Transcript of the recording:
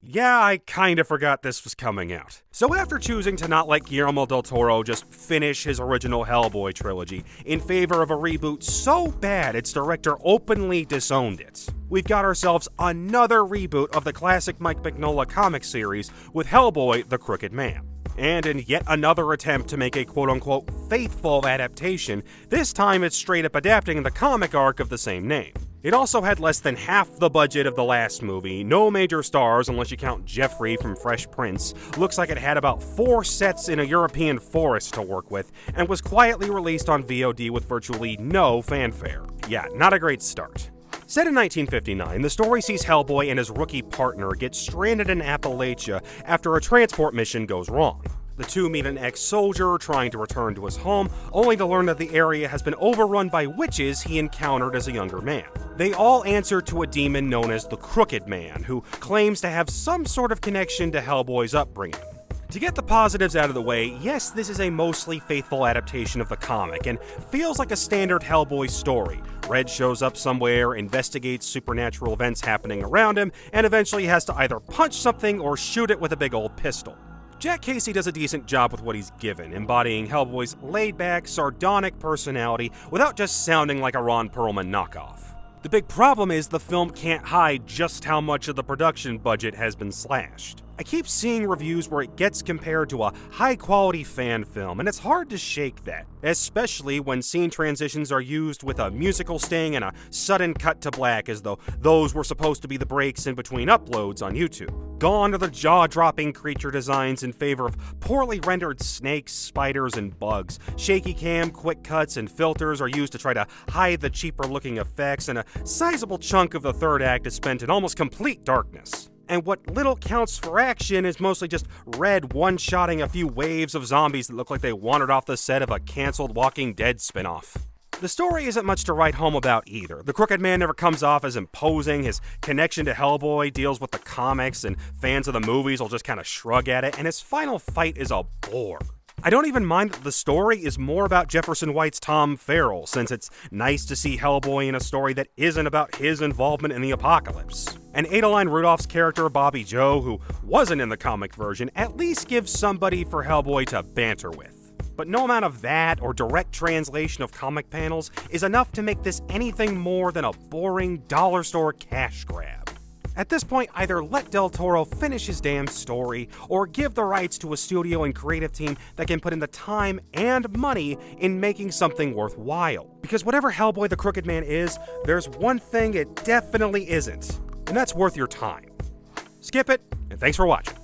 Yeah, I kinda forgot this was coming out. So after choosing to not let Guillermo del Toro just finish his original Hellboy trilogy in favor of a reboot so bad its director openly disowned it, we've got ourselves another reboot of the classic Mike Mignola comic series with Hellboy: The Crooked Man. And in yet another attempt to make a quote-unquote faithful adaptation, this time it's straight up adapting the comic arc of the same name. It also had less than half the budget of the last movie, no major stars unless you count Jeffrey from Fresh Prince, looks like it had about 4 sets in a European forest to work with, and was quietly released on VOD with virtually no fanfare. Yeah, not a great start. Set in 1959, the story sees Hellboy and his rookie partner get stranded in Appalachia after a transport mission goes wrong. The two meet an ex-soldier trying to return to his home, only to learn that the area has been overrun by witches he encountered as a younger man. They all answer to a demon known as the Crooked Man, who claims to have some sort of connection to Hellboy's upbringing. To get the positives out of the way, yes, this is a mostly faithful adaptation of the comic, and feels like a standard Hellboy story. Red shows up somewhere, investigates supernatural events happening around him, and eventually has to either punch something or shoot it with a big old pistol. Jack Casey does a decent job with what he's given, embodying Hellboy's laid-back, sardonic personality without just sounding like a Ron Perlman knockoff. The big problem is the film can't hide just how much of the production budget has been slashed. I keep seeing reviews where it gets compared to a high-quality fan film, and it's hard to shake that, especially when scene transitions are used with a musical sting and a sudden cut to black as though those were supposed to be the breaks in between uploads on YouTube. Gone are the jaw-dropping creature designs in favor of poorly rendered snakes, spiders, and bugs. Shaky cam, quick cuts, and filters are used to try to hide the cheaper-looking effects, and a sizable chunk of the third act is spent in almost complete darkness. And what little counts for action is mostly just Red one-shotting a few waves of zombies that look like they wandered off the set of a cancelled Walking Dead spinoff. The story isn't much to write home about either. The Crooked Man never comes off as imposing, his connection to Hellboy deals with the comics, and fans of the movies will just kind of shrug at it, and his final fight is a bore. I don't even mind that the story is more about Jefferson White's Tom Farrell, since it's nice to see Hellboy in a story that isn't about his involvement in the apocalypse. And Adeline Rudolph's character, Bobby Joe, who wasn't in the comic version, at least gives somebody for Hellboy to banter with. But no amount of that or direct translation of comic panels is enough to make this anything more than a boring dollar store cash grab. At this point, either let Del Toro finish his damn story, or give the rights to a studio and creative team that can put in the time and money in making something worthwhile. Because whatever Hellboy: The Crooked Man is, there's one thing it definitely isn't, and that's worth your time. Skip it, and thanks for watching.